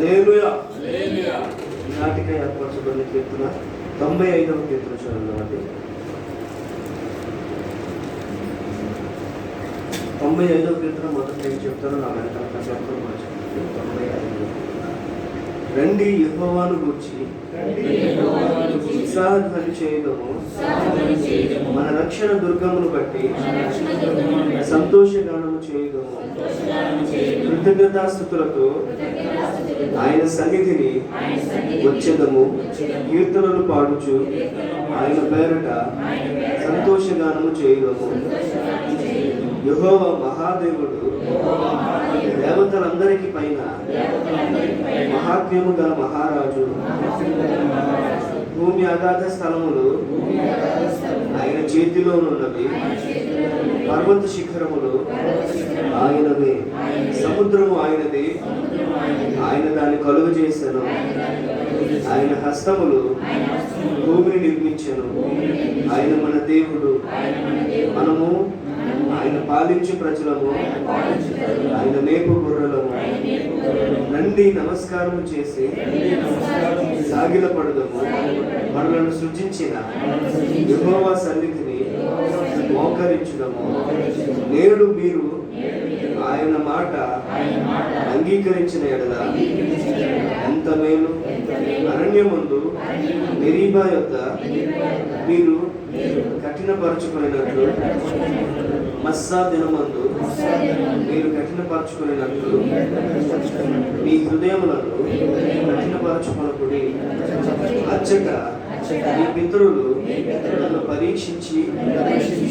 హల్లెలూయా. నాటికై ఏర్పరచబడిన కీర్తన 95వ కీర్తన చదువుదామండి. 95వ కీర్తన మొదట ఏం చెప్తారో నా వెనకాల చెప్పడం మర్చిపోయింది. 95. రండి యెహోవాను గూర్చి ఉత్సాహధ్వని చేయుదము, మన రక్షణ దుర్గమును బట్టి సంతోషగానము చేయుదము. కృతజ్ఞతాస్తుతులతో ఆయన సన్నిధిని వచ్చేదము, కీర్తనలు పాడుచు ఆయన పేరట సంతోషగానము చేయుదము. యెహోవా మహాదేవుడు, దేవతలందరికీ పైన మహాత్మ్యము గల మహారాజు. భూమి అగాధ స్థలములు ఆయన చేతిలోనున్నవి, పర్వత శిఖరములు ఆయనవే. సముద్రము ఆయనది, ఆయన దాన్ని కలుగ చేశాను. ఆయన హస్తములు భూమిని నిర్మించెను. ఆయన మన దేవుడు, మనము ఆయన పాలించు ప్రజలము, ఆయన మేపు గొర్రెలము. రండి నమస్కారము చేసి సాగిలపడదము, మనలను సృజించిన యెహోవా సన్నిధిని మోకరించుదము. నేడు మీరు ఆయన మాట అంగీకరించిన ఎడల ఎంత మేలు. అరణ్యమందు మెరీబా యొద్ద మీరు కఠినపరచుకునేటట్లు, మస్సా దినమందు మీరు కఠినపరచుకునేటట్లు మీ హృదయములను కఠినపరచుకొనకుడి. అచ్చట మీ పితరులు నన్ను పరీక్షించి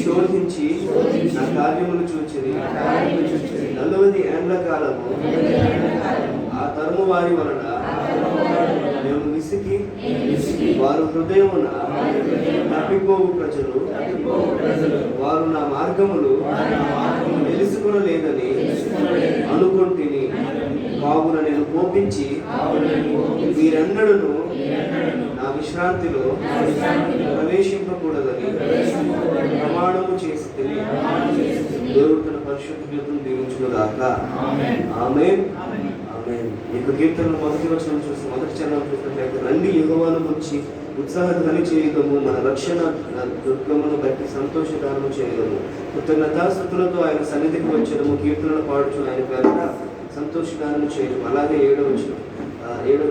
శోధించి నా కార్యములు చూచిరి. 40 ఏండ్ల కాలము ఆ తరుము వారి వలన నేను విసిగి, వారు హృదయమున తప్పిపోవు ప్రజలు, వారు నా మార్గములు తెలుసుకొనలేదని అనుకొంటిని. కావున నేను కోపించి వీరెన్నడను నా విశ్రాంతిలో ప్రవేశింపకూడదని ప్రమాణము చేసి దేవుడు తన పరిశుద్ధ గీతం దీవించుగాక. ఆమేన్. ఆమేన్. ఈ కీర్తనలో మొదటి వచనం చూసి మొదటి చరణం చూసినట్లయితే, రండి యెహోవాను గురించి ఉత్సాహధ్వని చేయుదము, మన రక్షణ దుర్గమును బట్టి సంతోషగానము చేయుదము. కృతజ్ఞతాస్తుతులతో ఆయన సన్నిధికి వచ్చేదము, కీర్తనలు పాడుచు ఆయన పేరట సంతోషగానము చేయడము. అలాగే 7వ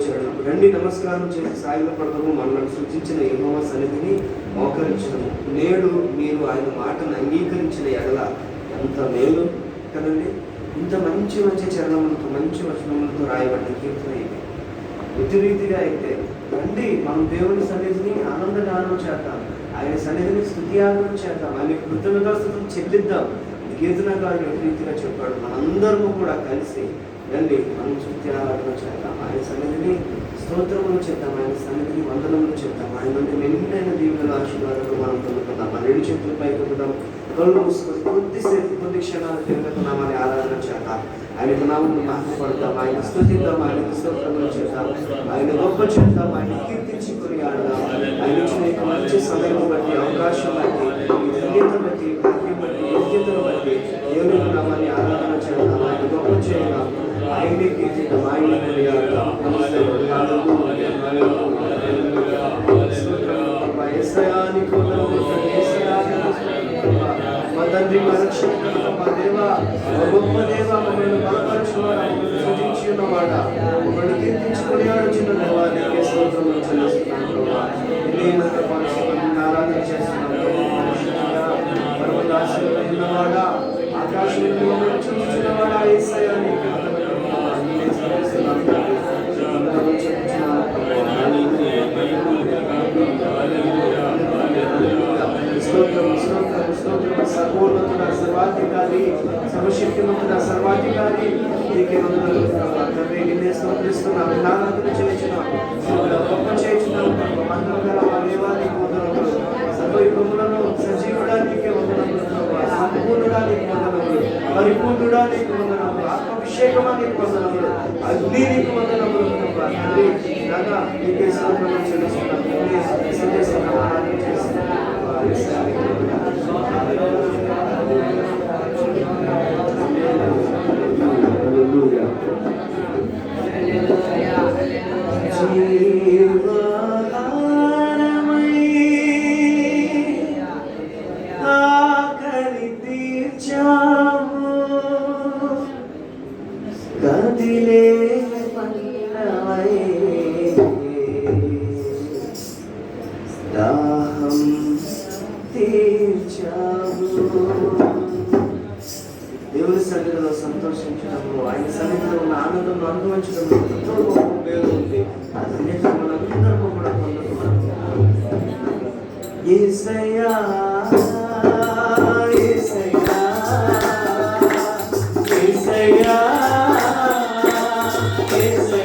చరణం, రండి నమస్కారం చేసి సాగిలపడదము, మనల్ని సృజించిన యెహోవా సన్నిధిని మోకరించడము. నేడు మీరు ఆయన మాటను అంగీకరించిన ఎడల ఎంత మేలు కదండి. ఇంత మంచి మంచి చరణములతో మంచి వచనములతో రాయబడ్డ కీర్తన ఇది. ఇటు రీతిగా అయితే రండి మనం దేవుని సన్నిధిని ఆనందగానం చేద్దాం, ఆయన సన్నిధిని స్తుతియాగనం చేద్దాం, ఆయన కృతజ్ఞతాస్తుతులు చెల్లిద్దాం. కీర్తనకారుడు ఎటు రీతిగా చెప్పాడు, మనందరము కూడా కలిసి రండి మనం స్తుతియాగనం చేద్దాం, ఆయన సన్నిధిని స్తోత్రములు చేద్దాం, ఆయన సన్నిధిని వందనములు చేద్దాం, ఆయన నుండి నిండైన దీవెనల ఆశీర్వాదాలు మనం పొందుకుందాం. మన 2 చేతులు పైకి పొందుదాం, కళ్ళు మూసుకొని కొద్ది క్షణాలు దేవుని నామాన్ని ఆరాధన చేద్దాం, ఆయన నామమును మహిమపడతాం, ఆయన స్తుతిద్దాం, ఆయన స్తోత్రములు చేద్దాం, ఆయన గొప్ప చేద్దాం, ఆయన కీర్తించి కొనియాడదాం. ఆయన ఇచ్చిన మంచి సమయం బట్టి, అవకాశం బట్టి, ధన్యత బట్టి, భాగ్యం బట్టి, యోగ్యతను బట్టి దేవుని నామాన్ని ఆరాధన చేద్దాం, ఆయన గొప్ప చేద్దాం, ఆయనే కీర్తిద్దాం, ఆయన కొనియాడదాం. మా తండ్రి, మా రక్షకుడు, మా దేవ, మా గొప్ప దేవ, మమ్మల్ని బలపరచువాడా, మమ్మల్ని సృజించి ఉన్నవాడా, మమ్మల్ని కీర్తించుకొని ఆడుచున్న దేవా, నీకే స్తోత్రములు చెల్లిస్తున్నాను ప్రభువా. నీవేమంత పరిశుద్ధులను ఆరాధన చేస్తున్నాను. పరమదాసులు ఉన్నవాడా, ఆకాశంలో మమ్మల్ని చూచుచున్నవాడా, యేసయ్యా నీకే సర్వోన్నతుడ, సర్వాధికారి, సర్వశక్తిమంతుడ, సర్వాధికారి నీకే వందనాలు ప్రభువా. తండ్రి నిన్నే స్తోత్రిస్తున్నాము, ఆరాధన చేయించున్నాము, గొప్ప చేయించున్నాము. మంత్రం మా దేవా నీకు వందనములు, సర్వయుగములను సజీవుడా నీకే వందనములు ప్రభువా. సంపూర్ణుడా నీకు వందనములు, పరిపూర్ణుడా నీకు వందనములు, ఆత్మాభిషేకమా నీకు వందనములు, అగ్ని నీకు వందనములు ప్రభువా. తండ్రి నాగా నీకే స్తోత్రములు చెల్లిస్తున్నాము, నిన్నే సందేశంగా ఆరాధన చేస్తున్నాము. Hallelujah. పొందడంలో అనుభవించడంలో ఎంతో గొప్ప ఉపయోగం ఉంది. అన్నిటిలో మనందరము కూడా పొందడం. యేసయ్యా యేసయ్యా యేసయ్యా యేసయ్యా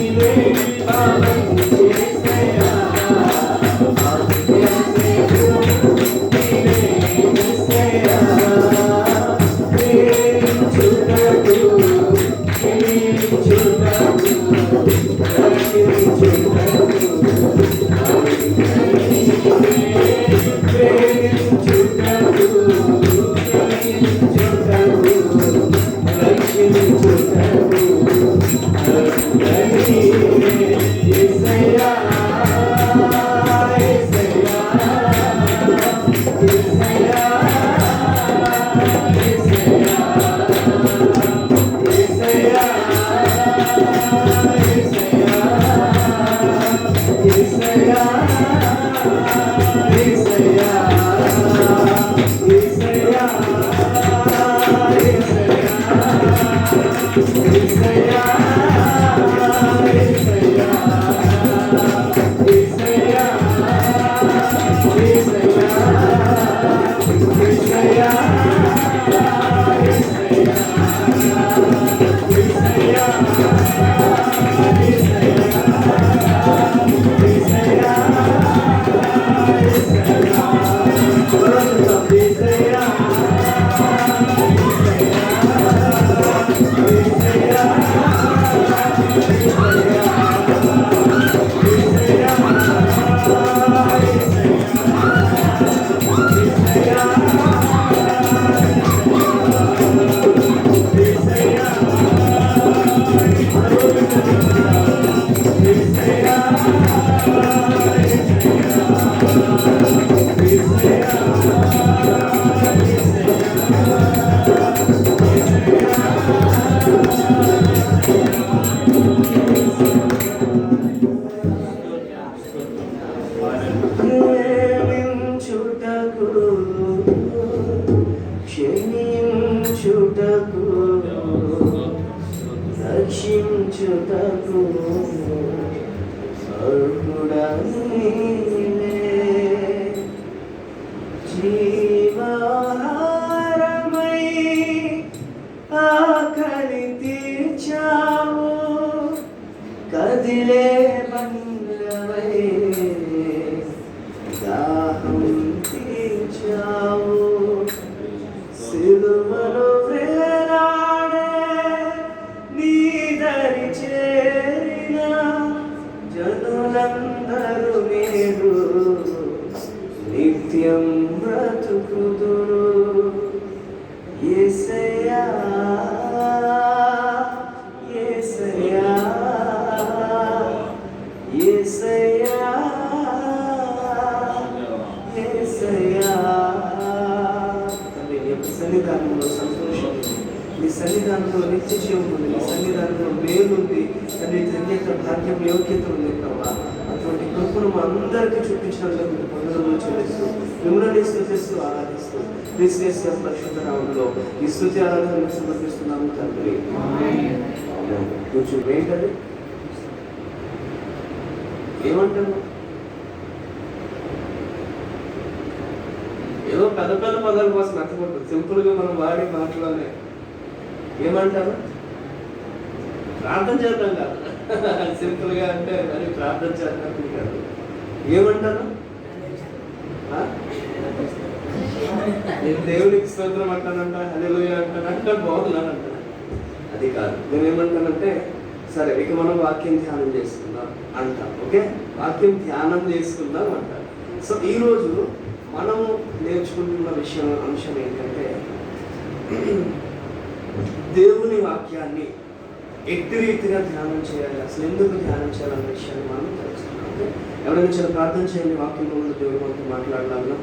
Hey, రక్షించుటకు అర్హుడా నీవే, జీవాహారమై ఆకలి తీర్చావు, కదిలే బండవై దాహం తీర్చావు, సిలువలో వేలాడే నీ దరి చేరిన జనులందరూ నేడు నిత్యం బ్రతుకుదురు. యేసయ్యా యేసయ్యా యేసయ్యా యేసయ్యా. తండ్రి నీ యొక్క సన్నిధానంలో సంతోషం, నీ సన్నిధానంలో నిత్య జీవం ఉంది, నీ సన్నిధానంలో మేలు ఉంది తండ్రి. ధన్యత భాగ్యం యోగ్యత ఉంది ప్రభా. అటువంటి కృపను మా అందరికీ చూపించినందుకు మీకు వందనములు చెల్లిస్తూ మిమ్మల్ని స్తుతిస్తూ ఆరాధిస్తూ క్రీస్తు పరిశుద్ధ నామములో ఈ స్తుతి ఆరాధనను సమర్పిస్తున్నాము తండ్రి. కొంచెం ఏంటది ఏమంటాము? ఏదో పెద్ద పెద్ద పదాల కోసం అర్థపడుతుంది, సింపుల్గా మనం వాడి మాటలోనే ఏమంటారు? ప్రార్థన చేద్దాం కాదు, సింపుల్గా అంటే మరి ప్రార్థన చేద్దాం కాదు. ఏమంటారు? నేను దేవునికి స్తోత్రం అంటానంట, హల్లెలూయా అంటానంట, బాగున్నానంట. అది కాదు, నేనేమంటానంటే సరే ఇక మనం వాక్యం ధ్యానం చేసుకుందాం అంటాం. ఓకే, వాక్యం ధ్యానం చేసుకుందాం అంటాం. సో ఈరోజు మనము నేర్చుకుంటున్న అంశం ఏంటంటే దేవుని వాక్యాన్ని ఎట్టి రీతిగా ధ్యానం చేయాలి, అసలు ఎందుకు ధ్యానం చేయాలన్న విషయాన్ని మనం తెలుసుకున్నాం. ఓకే, ఎవరైనా చిన్న ప్రార్థన చేయండి, వాక్యం ముందు దేవుడు మనతో మాట్లాడాలన్నా.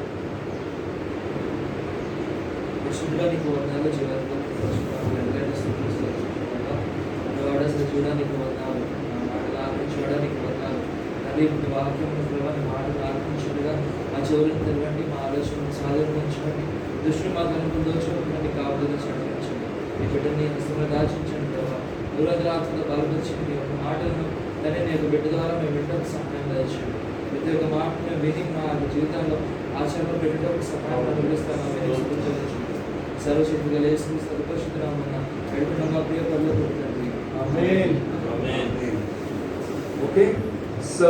చూడడానికి వందాలు చూడడానికి వందాలు మాటలు ఆలోచించడానికి వందాలు. అదే వాక్యం మాటలు ఆలోచించగా మా చెవులను తెరవండి, మా ఆలోచనను సాధించండి, దృష్టి మాకు దోచుకుంటే కాపుదల చదివించండి. మీ బిడ్డని హస్తంలో దాచించండి ప్రభావ. దూరద్రాత్మతో బలపరిచండి. ఒక మాటలను దాన్ని నేను బిడ్డ ద్వారా మేము బిడ్డకు సహాయం దాచండి. ప్రతి ఒక్క మాటను విని మా జీవితంలో ఆచరణ పెట్టడానికి సహాయం నిర్వహిస్తాను. సర్వశక్తిగా లేసి సర్వపరిశుద్ధరామన్న వెళ్తున్నా ప్రియ పనులు తండ్రి. ఆమేన్. ఓకే, సో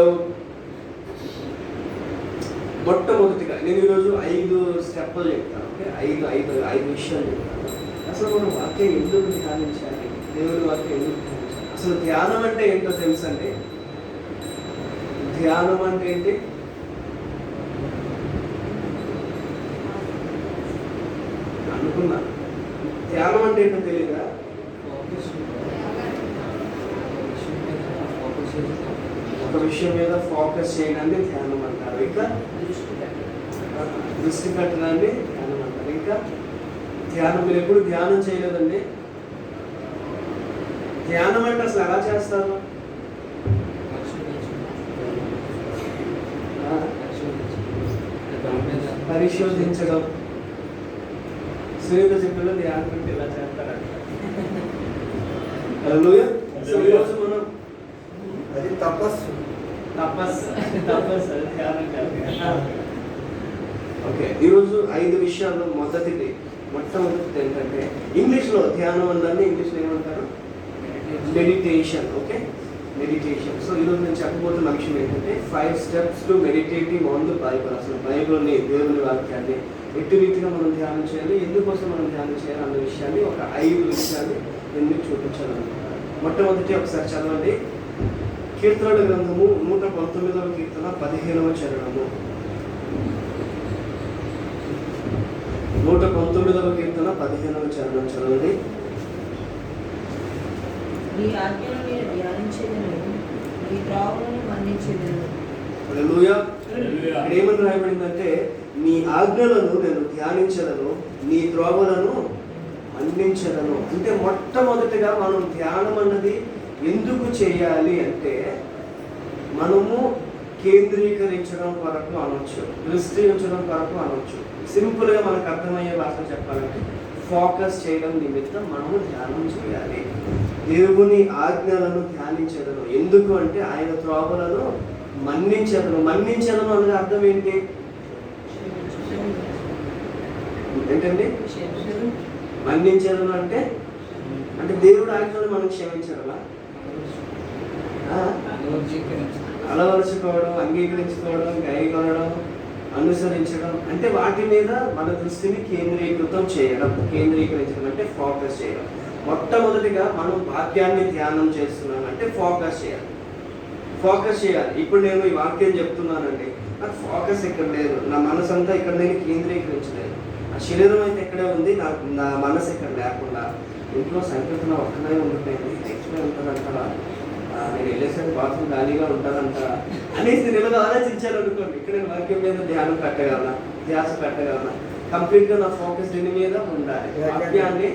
మొట్టమొదటిగా నేను ఈరోజు 5 స్టెప్పులు చెప్తాను. ఓకే, 5 విషయాలు చెప్తాను. అసలు మనం వాక్యం ఎందుకు ధ్యానించాలి, దేవుడి వాక్యం ఎందుకు ధ్యానించాలి, అసలు ధ్యానం అంటే ఏంటో తెలుసండి? ధ్యానం అంటే ఏంటి? అనుకున్నా ధ్యానం అంటే ఏంటో తెలియదా? ఒక విషయం మీద ఫోకస్ చేయడాన్ని ధ్యానం అంటారు. ఇంకా దృష్టి పెట్టడాన్ని ధ్యానం అంటారు. ఇంకా ధ్యానం మీరు ఎప్పుడు ధ్యానం చేయలేదండి? ధ్యానం అంటే అసలు ఎలా చేస్తారు? పరిశోధించడం. సునీత చెప్పిన ధ్యానం అంటే ఇలా చేస్తారంట. హల్లెలూయా. సో ఈరోజు మనం అది తపస్సు. తపస్సు అది ధ్యానం కాదు. ఓకే, ఈరోజు 5 విషయాలు. మొట్టమొదటిది ఏంటంటే ఇంగ్లీష్లో ధ్యానం అన్నాన్ని ఇంగ్లీష్లో ఏమంటారు? మెడిటేషన్. Okay, meditation. సో ఈరోజు నేను చెప్పబోతున్న విషయం ఏంటంటే 5 steps to meditating on the Bible. అసలు బైబిల్ని, దేవుని వాక్యాన్ని ఎట్టి రీతిగా మనం ధ్యానం చేయాలి, ఎందుకోసం మనం ధ్యానం చేయాలి అన్న విషయాన్ని, ఒక 5 విషయాన్ని నేను మీకు చూపించాలనుకుంటున్నాను. మొట్టమొదటి ఒకసారి చదవండి. కీర్తనల గ్రంథము 119వ కీర్తన 15వ చరణము. 119వ కీర్తన 15వ చరణం చదవండి. నీ ఆజ్ఞను నేను ధ్యానించేదను, నీ త్రోవలను మన్నించేదను. హల్లెలూయా. ఇక్కడ ఏమని రాయబడిందంటే, నీ ఆజ్ఞలను నేను ధ్యానించదను, నీ త్రోవలను మన్నించదను. అంటే మొట్టమొదటిగా మనం ధ్యానం అన్నది ఎందుకు చేయాలి అంటే, మనము కేంద్రీకరించడం కొరకు అనొచ్చు, దృష్టి ఉంచడం కొరకు అనొచ్చు. సింపుల్గా మనకు అర్థమయ్యే భాష చెప్పాలంటే ఫోకస్ చేయడం నిమిత్తం మనము ధ్యానం చేయాలి. దేవుని ఆజ్ఞలను ధ్యానించదను. ఎందుకు అంటే ఆయన త్రోవలను మన్నించదను. మన్నించదను అనే అర్థం ఏంటి? ఏంటండి మన్నించదను అంటే? అంటే దేవుడు ఆజ్ఞలు మనం క్షమించడమా? అలవరుచుకోవడం, అంగీకరించుకోవడం, గైకొనడం, అనుసరించడం అంటే వాటి మీద మన దృష్టిని కేంద్రీకరించడం అంటే ఫోకస్ చేయడం. మొట్టమొదటిగా మనం వాక్యాన్ని ధ్యానం చేస్తున్నాను అంటే ఫోకస్ చేయాలి. ఇప్పుడు నేను ఈ వాక్యం చెప్తున్నానండి, నాకు ఫోకస్ ఇక్కడ లేదు, నా మనసు అంతా ఇక్కడ నేను కేంద్రీకరించలేదు. ఆ శరీరం అయితే ఇక్కడే ఉంది, నా మనసు ఇక్కడ లేకుండా. ఇంట్లో సంకీర్తన ఒక్కనే ఉండిపోయింది, నెక్స్ట్ ఉంటుందంటారా, నేను వెళ్ళేసరికి బాత్రూమ్ ఖాళీగా ఉంటానంటారా అనేసి నేను ఆలోచించాను అనుకోండి. ఇక్కడ నేను వాక్యం మీద ధ్యానం పెట్టగలనా, ధ్యాస పెట్టగలనా? కంప్లీట్గా నా ఫోకస్ దీని మీద ఉండాలి. వాక్యాన్ని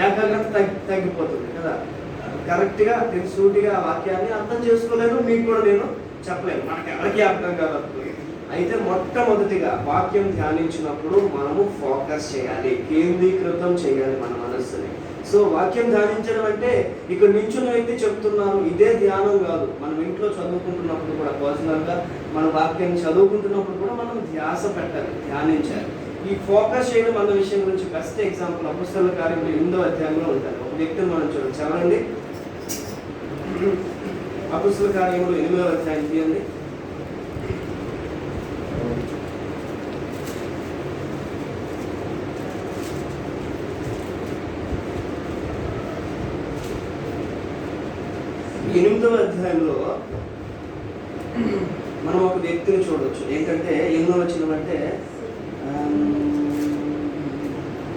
ఏకాగ్రత తగ్గిపోతుంది కదా. కరెక్ట్గా నేను సూటిగా వాక్యాన్ని అర్థం చేసుకోలేను, మీకు కూడా నేను చెప్పలేను, మనకి ఎవరికి అర్థం కాదు. అయితే మొట్టమొదటిగా వాక్యం ధ్యానించినప్పుడు మనము ఫోకస్ చేయాలి, కేంద్రీకృతం చేయాలి మన మనస్సుని. సో వాక్యం ధ్యానించడం అంటే ఇక్కడ నించున్న వ్యక్తి చెప్తున్నారు, ఇదే ధ్యానం కాదు. మనం ఇంట్లో చదువుకుంటున్నప్పుడు కూడా, పర్సనల్గా మన వాక్యాన్ని చదువుకుంటున్నప్పుడు కూడా మనం ధ్యాస పెట్టాలి, ధ్యానించాలి. ఈ ఫోకస్ చేయడం అన్న విషయం గురించి బెస్ట్ ఎగ్జాంపుల్ అపొస్తలుల కార్యములు 8వ అధ్యాయంలో ఉంటారు. ఒక వ్యక్తిని మనం చూడండి, చదవండి. అపొస్తలుల కార్యములు 8వ అధ్యాయం తీయండి. ఈ 8వ అధ్యాయంలో మనం ఒక వ్యక్తిని చూడవచ్చు. ఏంటంటే ఎన్నో వచనం అంటే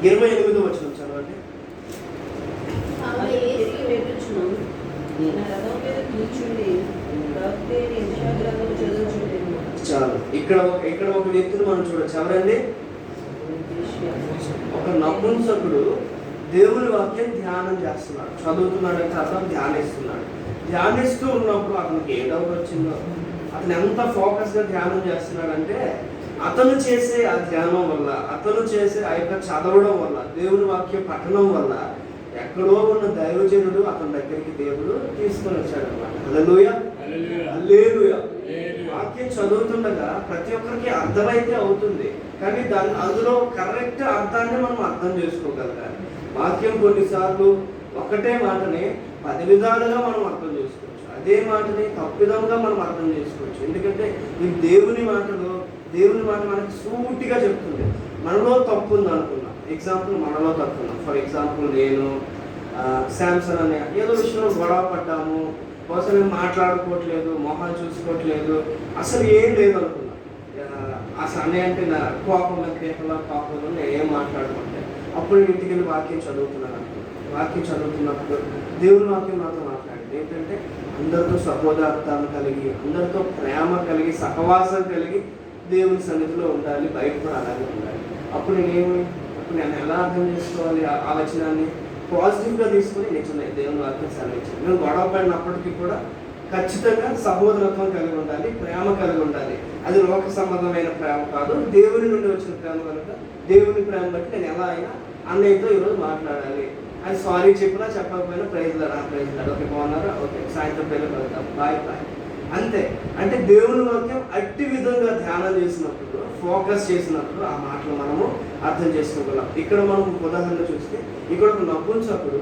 28వ వచనం చదవండి. చాలు. ఇక్కడ ఒక వ్యక్తిని మనం చూడవచ్చు. ఎవరండి? ఒక నపుంసకుడు దేవుని వాక్యం ధ్యానం చేస్తున్నాడు, చదువుతున్నాడు అంటే అర్థం ధ్యానిస్తున్నాడు. ధ్యానిస్తూ ఉన్నప్పుడు అతనికి ఏ డౌట్ వచ్చిందో, అతను ఎంత ఫోకస్గా ధ్యానం చేస్తున్నాడంటే అతను చేసే ఆ ధ్యానం వల్ల, అతను చేసే ఆ యొక్క చదవడం వల్ల, దేవుని వాక్య పఠనం వల్ల ఎక్కడో ఉన్న దైవజనుడు అతని దగ్గరికి దేవుడు తీసుకొని వచ్చాడు అనమాట. హల్లెలూయా, హల్లెలూయా. వాక్యం చదువుతుండగా ప్రతి ఒక్కరికి అర్థమైతే అవుతుంది, కానీ అందులో కరెక్ట్ అర్థాన్ని మనం అర్థం చేసుకోగలగాలి. వాక్యం కొన్నిసార్లు ఒకటే మాటని 10 విధాలుగా మనం అర్థం చేసుకోవచ్చు, అదే మాటని తప్పిదంగా మనం అర్థం చేసుకోవచ్చు. ఎందుకంటే ఈ దేవుని మాట మనకి సూటిగా చెప్తుంది. మనలో తప్పు ఉంది అనుకున్నాం, ఎగ్జాంపుల్ మనలో తప్పు ఉన్నాం. ఫర్ ఎగ్జాంపుల్ నేను శాంసన్ అనే ఏదో విషయంలో గొడవ పడ్డాము, అసలు మాట్లాడుకోవట్లేదు, మొహాలు చూసుకోవట్లేదు, అసలు ఏం లేదు అనుకున్నాం. అసలు అనే అంటే నా కోపంలో నేను ఏం మాట్లాడుకుంటే అప్పుడు ఇంటికి వెళ్ళి వాక్యం చదువుతున్నాను అనుకున్నాను. వాక్యం చదువుతున్నప్పుడు దేవుని వాక్యం నాతో మాట్లాడింది ఏంటంటే అందరితో సహోదరత్వం కలిగి, అందరితో ప్రేమ కలిగి, సహవాసం కలిగి దేవుని సన్నిధిలో ఉండాలి, బయట కూడా అలాగే ఉండాలి. అప్పుడు నేను ఎలా అర్థం చేసుకోవాలి ఆ వచనాన్ని? పాజిటివ్గా తీసుకొని నిజమే దేవుని వాక్యం సెలవించాలి. మేము గొడవ పడినప్పటికీ కూడా ఖచ్చితంగా సహోదరత్వం కలిగి ఉండాలి, ప్రేమ కలిగి ఉండాలి. అది లోక సంబంధమైన ప్రేమ కాదు, దేవుని నుండి వచ్చిన ప్రేమ కనుక దేవుని ప్రేమ బట్టి నేను ఎలా అయినా అన్నయ్యతో ఈరోజు మాట్లాడాలి. అది సారీ చెప్పినా చెప్పకపోయినా ప్రైజ్ లాడు ఓకే బాగున్నారా, ఓకే సాయంత్రం పిల్లలు వెళ్తాం, బాయ్ బాయ్ అంతే. అంటే దేవుని వాక్యం అట్టి విధంగా ధ్యానం చేసినప్పుడు, ఫోకస్ చేసినప్పుడు ఆ మాటలు మనము అర్థం చేసుకోగలం. ఇక్కడ మనం ఉదాహరణ చూస్తే ఇక్కడ ఒక నపుంసకుడు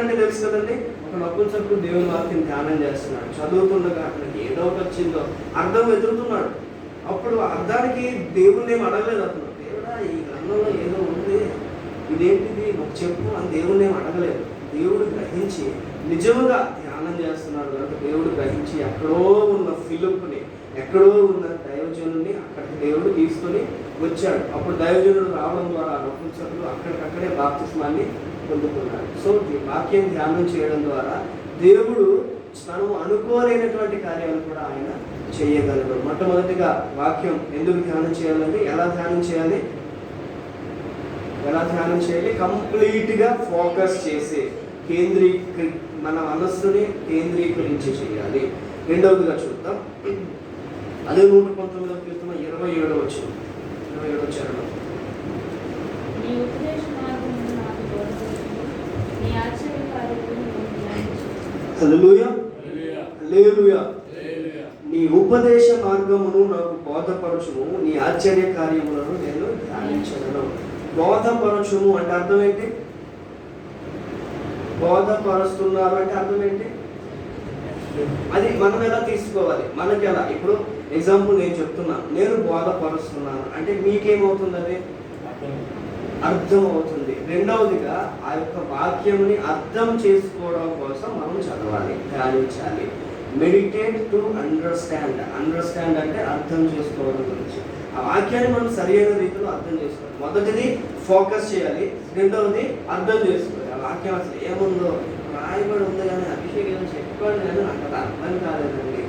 అంటే తెలుసు కదండి, ఒక నపుంసకుడు దేవుని వాక్యం ధ్యానం చేస్తున్నాడు. చదువుతుండగా అతనికి ఏ డౌట్ వచ్చిందో అర్థం వెతుకుతున్నాడు. అప్పుడు అర్థానికి దేవుణ్ణి ఏం అడగలేదు అతను, దేవుడా ఈ గ్రంథంలో ఏదో ఉంది, ఇదేంటిది నాకు చెప్పు అని దేవుణ్ణి ఏం అడగలేదు. దేవుడు గ్రహించి నిజముగా ధ్యానం చేస్తున్నాడు కనుక దేవుడు గ్రహించి ఎక్కడో ఉన్న ఫిలిప్ని, ఎక్కడో ఉన్న దైవజనుడిని అక్కడికి దేవుడు తీసుకొని వచ్చాడు. అప్పుడు దైవజనుడు రావడం ద్వారా నపుంసకుడు అక్కడికక్కడే బాప్తిస్మాన్ని పొందుకున్నాడు. సో ఈ వాక్యం ధ్యానం చేయడం ద్వారా దేవుడు మనం అనుకోలేనటువంటి కార్యాలు కూడా ఆయన చేయగలడు. మొట్టమొదటిగా వాక్యం ఎందుకు ధ్యానం చేయాలంటే ఎలా ధ్యానం చేయాలి, కంప్లీట్గా ఫోకస్ చేసి మన మనస్సుని కేంద్రీకరించి చేయాలి. రెండవదిగా చూద్దాం, అదే 119వ కీర్తన 27వ వచనం. నీ ఉపదేశ మార్గమును నాకు బోధించుము, నీ ఆశ్చర్య కార్యములను నేను ధ్యానించుచున్నాను. హల్లెలూయా హల్లెలూయా. నీ ఉపదేశ మార్గమును నాకు బోధపరచుము, నీ ఆశ్చర్య కార్యములను నేను ధ్యానించగలను. బోధపరచుము అంటే అర్థం ఏంటి? బోధపరుస్తున్నారు అంటే అర్థం ఏంటి? అది మనం ఎలా తీసుకోవాలి, మనకి ఎలా? ఇప్పుడు ఎగ్జాంపుల్ నేను చెప్తున్నాను, నేను బోధపరుస్తున్నాను అంటే మీకేమవుతుంది, అది అర్థం అవుతుంది. రెండవదిగా ఆ యొక్క వాక్యంని అర్థం చేసుకోవడం కోసం మనం చదవాలి, ధ్యానించాలి. మెడిటేట్ టు అండర్స్టాండ్ అంటే అర్థం చేసుకోవడం గురించి. ఆ వాక్యాన్ని మనం సరైన రీతిలో అర్థం చేసుకోవాలి. మొదటిది ఫోకస్ చేయాలి, రెండవది అర్థం చేసుకోవాలి. ఆ వాక్యం అసలు ఏముందో రాయబడి ఉంది కానీ అభిషేకం చెప్పాడు కానీ నాకు అది అర్థం కాలేదండి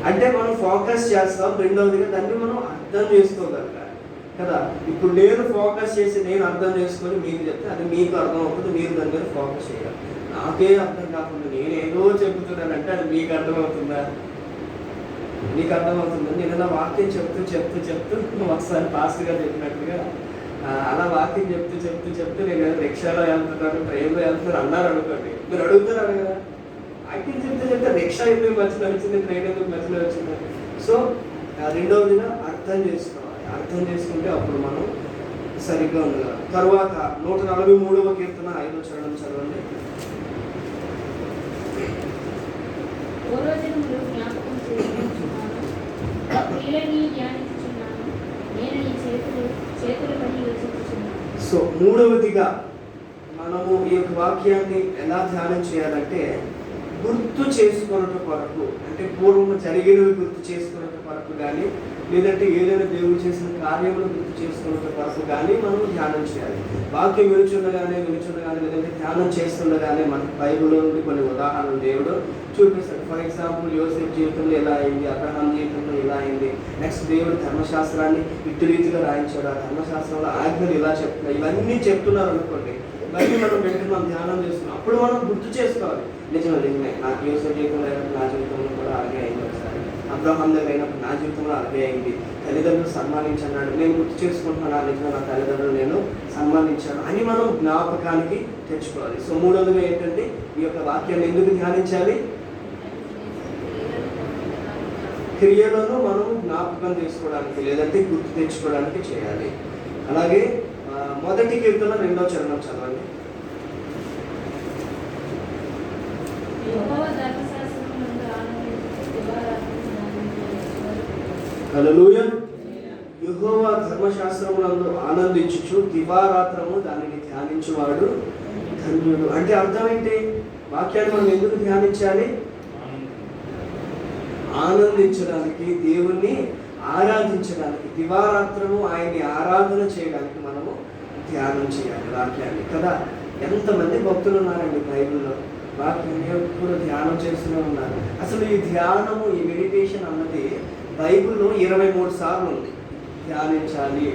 అంటే మనం ఫోకస్ చేస్తాం. రెండవదిగా దాన్ని మనం అర్థం చేసుకోగలగాలి కదా. ఇప్పుడు నేను ఫోకస్ చేసి నేను అర్థం చేసుకొని మీకు చెప్తే అది మీకు అర్థం అవుతుంది, మీరు దాని మీద ఫోకస్ చేయాలి. నాకే అర్థం కాకుండా నేను ఏదో చెబుతున్నానంటే అది మీకు అర్థమవుతుందా? నీకు అర్థమవుతుంది. నేను ఇలా వాక్యం చెప్తూ ఒకసారి ఫాస్ట్గా చెప్పినట్టుగా అలా వాక్యం చెప్తూ నేను రిక్షాలో వెళ్తున్నాను, ట్రైన్లో వెళ్తున్నాను అన్నారు అనుకోండి, మీరు అడుగుతున్నారు కదా వాక్యం చెప్తే రిక్షా ఎందుకు మధ్యలో వచ్చింది, ట్రైన్ ఎందుకు మధ్యలో వచ్చింది. సో రెండవదిగా అర్థం చేసుకోవాలి. అర్థం చేసుకుంటే అప్పుడు మనం సరిగ్గా ఉండగలం. తర్వాత 143వ కీర్తన 5వ చరణం చదవండి. పూర్వజన్మములు జ్ఞాపకం చేసుకొనుచున్నాను, క్రియలని ధ్యానించుచున్నాను, నేను నీ చేతుల పని యోచించుచున్నాను. సో మూడవదిగా మనము ఈ యొక్క వాక్యాన్ని ఎలా ధ్యానం చేయాలంటే గుర్తు చేసుకున్నట్టు కొరకు, అంటే పూర్వము జరిగినవి గుర్తు చేసుకున్నట్టు కొరకు కానీ, లేదంటే ఏదైనా దేవుడు చేసిన కార్యములు గుర్తు చేసుకున్నట్టు కొరకు కానీ మనం ధ్యానం చేయాలి. వాక్యం వినుచుండగానే లేదంటే ధ్యానం చేస్తుండగానే మనకు బైబిల్లో నుండి కొన్ని ఉదాహరణలు దేవుడు చూపిస్తాడు. ఫర్ ఎగ్జాంపుల్ యోసేపు జీవితంలో ఎలా అయింది, అబ్రహాం జీవితంలో ఎలా అయింది, నెక్స్ట్ దేవుడు ధర్మశాస్త్రాన్ని ఇటు రీతిగా రాయించాడు, ఆ ధర్మశాస్త్రంలో ఆజ్ఞలు ఇలా చెప్తున్నారు, ఇవన్నీ చెప్తున్నారు అనుకోండి. ఇవన్నీ మనం వింటున్నాం, ధ్యానం చేస్తున్నాం. అప్పుడు మనం గుర్తు చేసుకోవాలి, నిజమే నాకు యోసేపు జీవితంలో అయినప్పుడు నా జీవితంలో కూడా అలాగే అయింది, ఒకసారి అబ్రహాం దగ్గర అయినప్పుడు నా జీవితంలో అలాగే అయింది, తల్లిదండ్రులు సన్మానించన్నాడు, నేను గుర్తు చేసుకుంటున్నాను, నిజంగా నా తల్లిదండ్రులు నేను సన్మానించాను అని మనం జ్ఞాపకానికి తెచ్చుకోవాలి. సో మూడవదిగా ఏంటంటే ఈ యొక్క వాక్యాన్ని ఎందుకు ధ్యానించాలి? క్రియలను మనం జ్ఞాపకం చేసుకోవడానికి లేదంటే గుర్తు తెచ్చుకోవడానికి చేయాలి. అలాగే మొదటి కీర్తన 2వ చరణం చదవండి. యెహోవా ధర్మశాస్త్రమునందు ఆనందించుచు దివారాత్రము ధ్యానించుచున్నాను. హల్లెలూయా. యెహోవా ధర్మశాస్త్రమునందు ఆనందించుచు దివారాత్రము దానిని ధ్యానించువాడు ధన్యుడు. అంటే అర్థం ఏంటి? వాక్యాన్ని మనం ఎందుకు ధ్యానించాలి? ఆనందించడానికి, దేవుణ్ణి ఆరాధించడానికి, దివారాత్రము ఆయన్ని ఆరాధన చేయడానికి మనము ధ్యానం చేయాలి వాక్యాన్ని కదా. ఎంతమంది భక్తులు ఉన్నారండి బైబిల్లో, వాక్యాన్ని ఎప్పుడు ధ్యానం చేస్తూనే ఉన్నారు. అసలు ఈ ధ్యానము, ఈ మెడిటేషన్ అన్నది బైబిల్లో 23 సార్లు ఉంది ధ్యానించాలి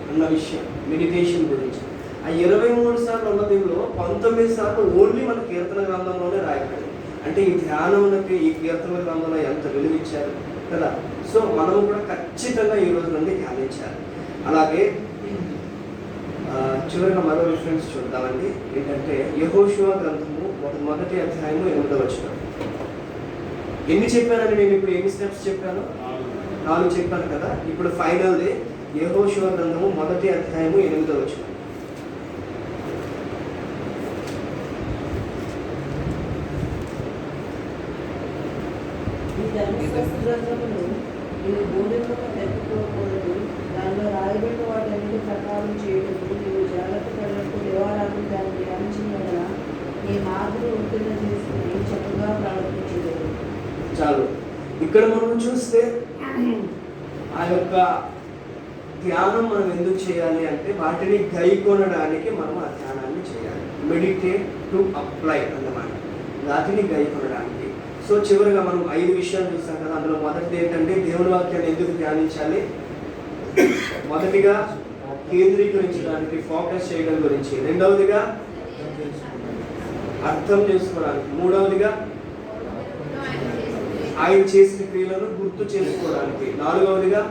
అన్న విషయం, మెడిటేషన్ గురించి. ఆ 23 సార్లు ఉన్నదిలో 19 సార్లు ఓన్లీ మన కీర్తన గ్రంథంలోనే రాయబడింది. అంటే ఈ ధ్యానమునకి ఈ కీర్తన గ్రంథంలో ఎంత విలువ ఇచ్చారు కదా. సో మనం కూడా ఖచ్చితంగా ఈ రోజు నుండి ధ్యానించాలి. అలాగే చివరిగా మరో రిఫరెన్స్ చూద్దామండి. ఏంటంటే యెహోషువ గ్రంథము మొదటి అధ్యాయము 8వ వచనం. ఎన్ని చెప్పానని నేను ఇప్పుడు ఎన్ని స్టెప్స్ చెప్పాను? 4 చెప్పాను కదా. ఇప్పుడు ఫైనల్ది యెహోషువ గ్రంథము మొదటి అధ్యాయము 8వ వచనం. ఈ ధర్మశాస్త్ర గ్రంథమును నీవు బోధింపక తప్పిపోకూడదు. దానిలో రాయబడిన వాటన్నిటి ప్రకారం చేయటకు నీవు జాగ్రత్త పడినట్టు దేవాలయం దాన్ని ధ్యానించిన వల్ల నీ మార్పులు ఉత్తీర్ణ చేసుకుని చక్కగా ప్రవర్తించలేదు. చాలు. ఇక్కడ మనం చూస్తే ఆ యొక్క ధ్యానం మనం ఎందుకు చేయాలి అంటే వాటిని గైకొనడానికి మనం ఆ ధ్యానాన్ని చేయాలి. మెడిటేట్ టు అప్లై అన్నమాట, వాటిని గైకొనడానికి. సో చివరిగా మనం 5 విషయాలు చూస్తాం కదా. అందులో మొదటిది ఏంటంటే దేవుని వాక్యాన్ని ఎందుకు ధ్యానించాలి? మొదటిగా కేంద్రీకరించడానికి, ఫోకస్ చేయడం గురించి. రెండవదిగా అర్థం చేసుకోవడానికి. మూడవదిగా ఆయన చేసిన క్రియలను గుర్తు చేసుకోవడానికి. నాలుగవదిగా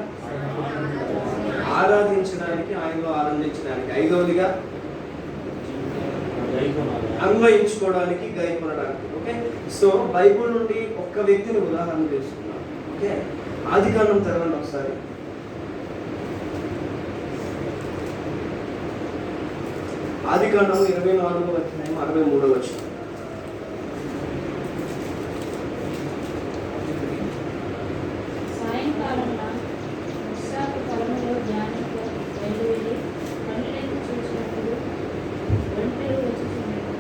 ఆరాధించడానికి, ఆయనలో ఆనందించడానికి. ఐదవదిగా అన్వయించుకోవడానికి, గైకొనడానికి. ఓకే. సో బైబుల్ నుండి ఒక్క వ్యక్తిని ఉదాహరణ తీసుకున్నాం. ఓకే. ఆదికాండం తెరవండి ఒకసారి. ఆదికాండం 24వ అధ్యాయం 63వ వచనం. సాయంకాలమున ఇస్సాకు పొలములో ధ్యానింప బయలువెళ్ళి కన్నులెత్తి చూసినప్పుడు ఒంటెలు వచ్చుచున్నవి.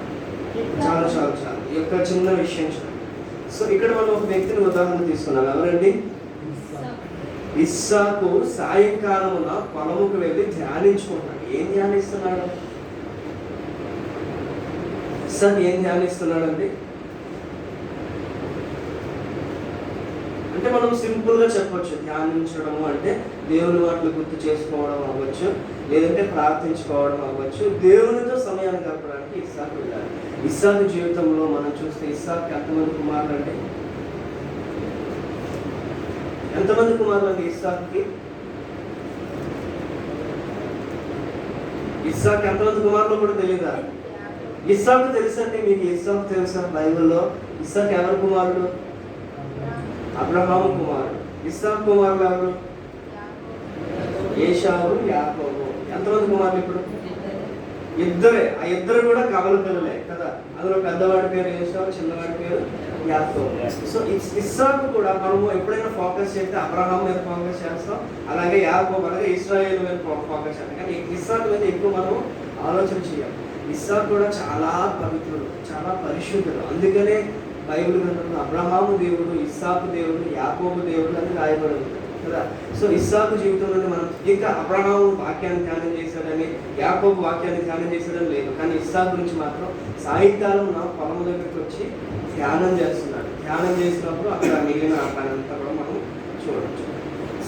చాలు చాలు చాలు. ఈ యొక్క చిన్న విషయం చాలు. సో ఇక్కడ మనం ఒక వ్యక్తిని ఉదాహరణ తీసుకున్నాం. ఎవరండి? ఇస్సాకు సాయంకాలమున పొలముకు వెళ్ళి ధ్యానించుకుంటున్నాడు. ఏం ధ్యానిస్తున్నాడు? ఇస్సాకు ఏం ధ్యానిస్తున్నాడండి? అంటే మనం సింపుల్ గా చెప్పొచ్చు, ధ్యానించడము అంటే దేవుని మాటలు గుర్తు చేసుకోవడం అవ్వచ్చు, లేదంటే ప్రార్థించుకోవడం అవ్వచ్చు, దేవునితో సమయాన్ని గడపడానికి ఇస్సాకు వెళ్ళాలి. ఇస్సాకు జీవితంలో మనం చూస్తే ఇస్సాకు ఎంతమంది కుమారులు అంటే? ఎంతమంది కుమారులు అండి ఇస్సాకుకి? ఇస్సాకు ఎంతమంది కుమారులు కూడా తెలియదా? ఇస్సాకు తెలుసండి మీకు? ఇస్సాకు తెలుసా? బైబిల్లో ఇస్సాకు ఎవరి కుమారుడు? అబ్రహాము కుమారుడు. ఇస్సాకు కుమారులు ఎవరు? ఏశావు, యాకోబు. ఎంతమంది కుమారులు ఇప్పుడు? ఇద్దరే. ఆ ఇద్దరు కూడా కవల పిల్లలే కదా. అందులో పెద్దవాడి పేరు ఏశావు, చిన్నవాడి పేరు యాకోబు. సో ఇస్సాకు కూడా మనము ఎప్పుడైనా ఫోకస్ చేస్తే అబ్రహాం మీద ఫోకస్ చేస్తాం, అలాగే యాకోబు అలాగే ఇశ్రాయేలు మీద ఫోకస్ చేస్తాం. కానీ ఇస్సాకు మీద ఎక్కువ మనం ఆలోచన చేయాలి. ఇస్సాకు కూడా చాలా పవిత్రుడు, చాలా పరిశుద్ధుడు. అందుకనే బైబిల్ గ్రంథంలో అబ్రహాము దేవుడు, ఇస్సాకు దేవుడు, యాకోబు దేవుడు అని రాయబడి ఉంది కదా. సో ఇస్సాకు జీవితంలోనే మనం ఇంకా అబ్రహాము వాక్యాన్ని ధ్యానం చేశాడని, యాకోబు వాక్యాన్ని ధ్యానం చేశాడని లేదు. కానీ ఇస్సాకు గురించి మాత్రం సాయంకాలం నా పొలం దగ్గరికి వచ్చి ధ్యానం చేస్తున్నాడు. ధ్యానం చేసినప్పుడు అక్కడ మిగిలిన పని అంతా కూడా మనం చూడవచ్చు.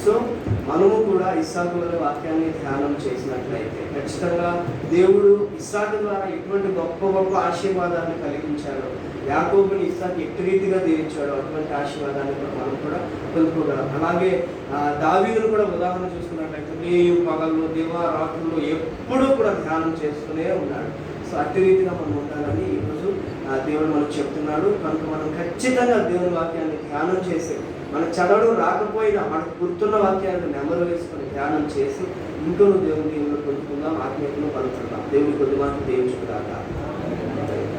సో మనము కూడా ఇస్సాకు వల్ల వాక్యాన్ని ధ్యానం చేసినట్లయితే ఖచ్చితంగా దేవుడు ఇస్సాకు ద్వారా ఎటువంటి గొప్ప గొప్ప ఆశీర్వాదాన్ని కలిగించాడో, యాకోబుని ఇస్సాకు ఎట్టి రీతిగా దీవించాడో అటువంటి ఆశీర్వాదాన్ని కూడా మనం కూడా పొందుకోగలం. అలాగే దావీదును కూడా ఉదాహరణ చూసుకున్నట్లయితే రేయు పగలు దివారాత్రులు ఎప్పుడూ కూడా ధ్యానం చేస్తూనే ఉన్నాడు. సో అట్టి రీతిగా మనం ఉండాలని ఈరోజు దేవుడు మనకు చెప్తున్నాడు. కనుక మనం ఖచ్చితంగా దేవుని వాక్యాన్ని ధ్యానం చేసి, మన చదవడం రాకపోయినా మనకు గుర్తున్న వాక్యాన్ని నెమరు వేసుకొని ధ్యానం చేసి ఇంకో దేవుని పొందుకుందాం, ఆత్మీయతను పలుకుతున్నాం. దేవుని కొద్ది మాటలు దీవించుకున్నాక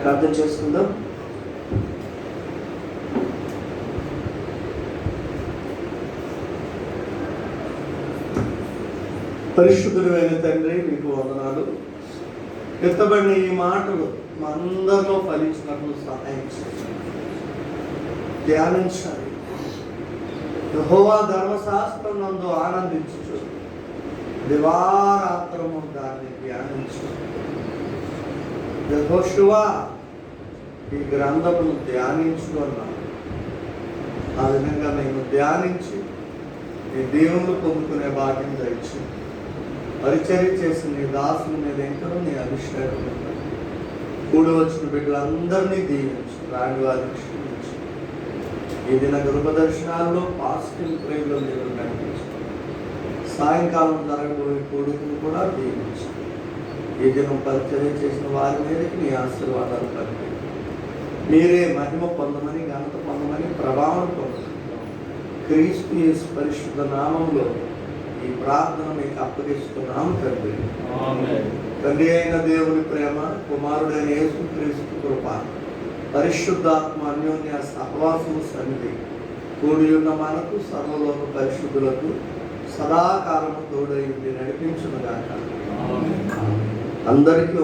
ప్రార్థన చేసుకుందాం. పరిశుద్ధుడు అయిన తండ్రి, మీకు వందనాలు. ఎత్తబడిన ఈ మాటలు మా అందరిలో ఫలించినట్లు సహాయం చేయండి. ధ్యానించాలి. యెహోవా ధర్మశాస్త్రం నందు ఆనందించు, దివారాత్రము దాన్ని ధ్యానించు. యెహోషువ ఈ గ్రంథమును ధ్యానించుకున్నాం. ఆ విధంగా మేము ధ్యానించి ఈ దేవుళ్ళు పొందుకునే భాగ్యం దయచేయండి. పరిచర్య చేసిన నీ దాసుని మీద ఇంకా నీ అభిషేకం ఉండాలి. కూడి వచ్చిన బిడ్డలందరినీ దీవించు, రాని వారిని క్షమించు. ఈ దిన గృహ దర్శనాల్లో పాజిటివ్ ప్రేమలో మీరు నడిపించు. సాయంకాలం జరగబోయే కొడుకును కూడా దీవించు. ఈ దినం పరిచర్య చేసిన వారి మీదకి నీ ఆశీర్వాదాలు కలిపి మీరే మహిమ పొందమని, ఘనత పొందమని, ప్రభావం పొందమని క్రీస్తు యేసు పరిశుద్ధ నామంలో ఈ ప్రార్థన మీకు అప్పగిస్తున్నాము తండ్రి. తండ్రి అయిన దేవుని ప్రేమ, కుమారుడైన యేసు క్రీస్తు కృప, పరిశుద్ధాత్మ అన్యోన్య సహవాసము సన్నిధి కూడి ఉన్న మనకు సర్వలోక పరిశుద్ధులకు సదాకాలము తోడై నడిపించునుగాక. అందరికీ